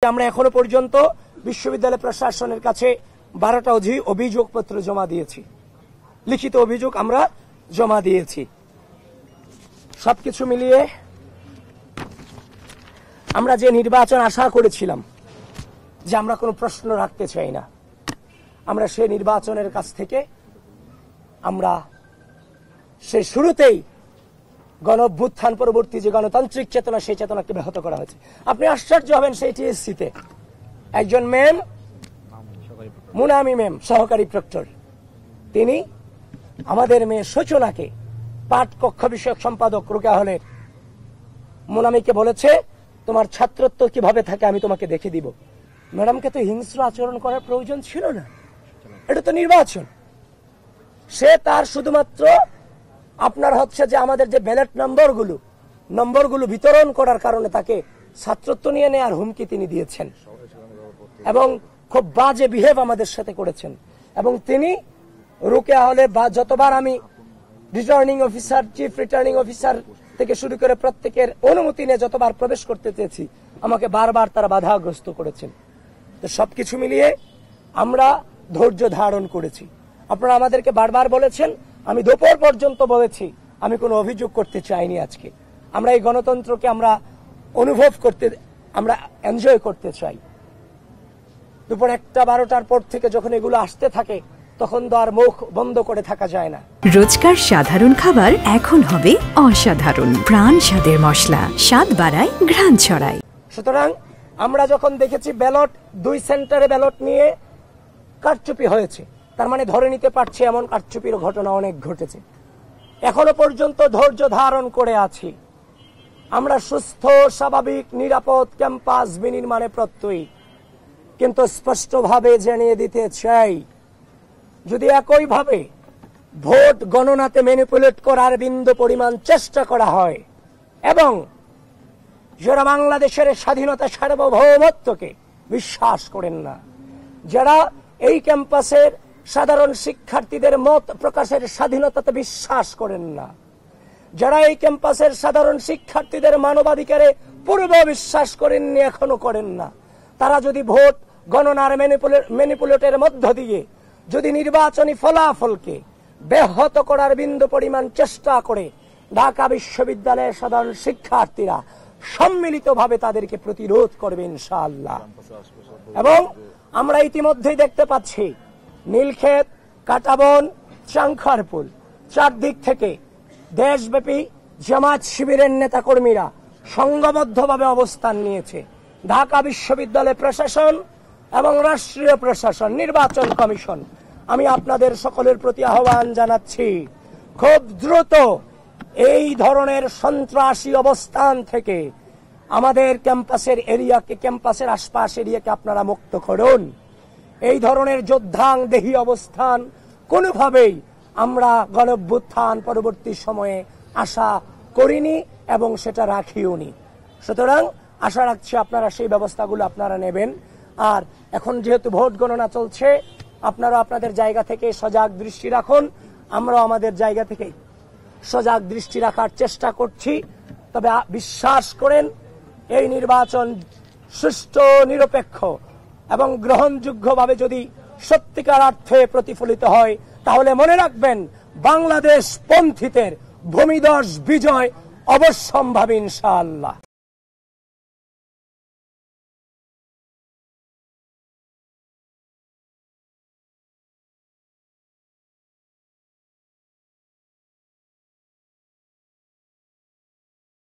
আমরা এখনো পর্যন্ত বিশ্ববিদ্যালয় প্রশাসনের কাছে 12টা অভিযোগপত্র জমা দিয়েছি, লিখিত অভিযোগ আমরা জমা দিয়েছি। সবকিছু মিলিয়ে আমরা যে নির্বাচন আশা করেছিলাম যে আমরা কোনো প্রশ্ন রাখতে চাই না, আমরা সেই নির্বাচনের কাছ থেকে আমরা সেই শুরুতেই গণ অভ্যুত্থান পরবর্তী যে গণতান্ত্রিক চেতনা, সেই চেতনাকে ব্যাহত করা হয়েছে। আপনি আশ্চর্য হবেন, সেই টিএসসিতে একজন ম্যাম, মুনামি ম্যাম, সহকারী প্রক্টর, তিনি আমাদের মেয়ে সূচনাকে, পাঠ কক্ষ বিষয়ক সম্পাদক রুকা হলের, মুনামিকে বলেছে তোমার ছাত্রত্ব কিভাবে থাকে আমি তোমাকে দেখে দিব। ম্যাডামকে তো হিংস্র আচরণ করার প্রয়োজন ছিল না, এটা তো নির্বাচন। সে তার শুধুমাত্র আপনার হচ্ছে যে আমাদের যে ব্যালট নম্বরগুলো বিতরণ করার কারণে তাকে ছাত্রত্ব নিয়ে নেওয়ার হুমকি তিনি দিয়েছেন এবং খুব বাজে বিহেভ আমাদের সাথে করেছেন। এবং তিনি রুকেয়া হলে যতবার আমি returning officer, chief returning officer থেকে শুরু করে প্রত্যেকের অনুমতি নিয়ে যতবার প্রবেশ করতে চেয়েছি, আমাকে বারবার তারা বাধাগ্রস্ত করেছেন। তো সবকিছু মিলিয়ে আমরা ধৈর্য ধারণ করেছি। আপনারা আমাদেরকে বারবার বলেছেন, আমি দুপুর পর্যন্ত বলেছি আমি কোনো অভিযোগ করতে চাইনি। আজকে আমরা এই গণতন্ত্রকে আমরা অনুভব করতে, আমরা এনজয় করতে চাই। দুপুর 1টা 12টার পর থেকে যখন এগুলো আসতে থাকে তখন তো আর মুখ বন্ধ করে থাকা যায় না। রোজকার সাধারণ খাবার এখন হবে অসাধারণ, প্রাণ স্বাদের মশলা, স্বাদ বাড়ায়, ঘ্রাণ ছড়ায়। সুতরাং আমরা যখন দেখেছি ব্যালট 2 সেন্টারে ব্যালট নিয়ে কারচুপি হয়েছে, তার মানে ধরে নিতে পারছি এমন কারচুপির ঘটনা অনেক ঘটেছে। এখনো পর্যন্ত ধৈর্য ধারণ করে আছি। আমরা সুস্থ, স্বাভাবিক, নিরাপদ ক্যাম্পাস বিনির্মাণে প্রত্যয়ী, কিন্তু স্পষ্টভাবে জানিয়ে দিতে চাই, যদি একইভাবে ভোট গণনাতে ম্যানিপুলেট করার বিন্দু পরিমাণ চেষ্টা করা হয় এবং যারা বাংলাদেশের স্বাধীনতা, সার্বভৌমত্বকে বিশ্বাস করেন না, যারা এই ক্যাম্পাসের সাধারণ শিক্ষার্থীদের মত প্রকাশের স্বাধীনতাতে বিশ্বাস করেন না, যারা এই ক্যাম্পাসের সাধারণ শিক্ষার্থীদের মানবাধিকারে পূর্বে বিশ্বাস করেননি, এখনো করেন না, তারা যদি ভোট গণনার ম্যানিপুলেটের মধ্য দিয়ে যদি নির্বাচনী ফলাফলকে ব্যাহত করার বিন্দু পরিমাণ চেষ্টা করে, ঢাকা বিশ্ববিদ্যালয়ের সাধারণ শিক্ষার্থীরা সম্মিলিতভাবে তাদেরকে প্রতিরোধ করবে ইনশাআল্লাহ। এবং আমরা ইতিমধ্যেই দেখতে পাচ্ছি নীলক্ষেত, কাটাবন, চাংখারপুল, চারদিক থেকে দেশব্যাপী জামাত শিবিরের নেতাকর্মীরা সংঘবদ্ধভাবে অবস্থান নিয়েছে। ঢাকা বিশ্ববিদ্যালয় প্রশাসন এবং রাষ্ট্রীয় প্রশাসন, নির্বাচন কমিশন, আমি আপনাদের সকলের প্রতি আহ্বান জানাচ্ছি, খুব দ্রুত এই ধরনের সন্ত্রাসী অবস্থান থেকে আমাদের ক্যাম্পাসের এরিয়াকে, ক্যাম্পাসের আশপাশ এরিয়াকে আপনারা মুক্ত করুন। এই ধরনের যোদ্ধাংদেহী অবস্থান কোনোভাবেই আমরা গণঅভ্যুত্থান পরবর্তী সময়ে আশা করিনি এবং সেটা রাখিওনি। সুতরাং আশা রাখছি আপনারা সেই ব্যবস্থাগুলো আপনারা নেবেন। আর এখন যেহেতু ভোট গণনা চলছে, আপনারা আপনাদের জায়গা থেকে সজাগ দৃষ্টি রাখুন, আমরাও আমাদের জায়গা থেকে সজাগ দৃষ্টি রাখার চেষ্টা করছি। তবে বিশ্বাস করেন, এই নির্বাচন সুষ্ঠু, নিরপেক্ষ এবং গ্রহণযোগ্যভাবে যদি সত্যিকার অর্থে প্রতিফলিত হয়, তাহলে মনে রাখবেন বাংলাদেশ পন্থীদের ভূমিধস বিজয় অবশ্যম্ভাবী ইনশাআল্লাহ।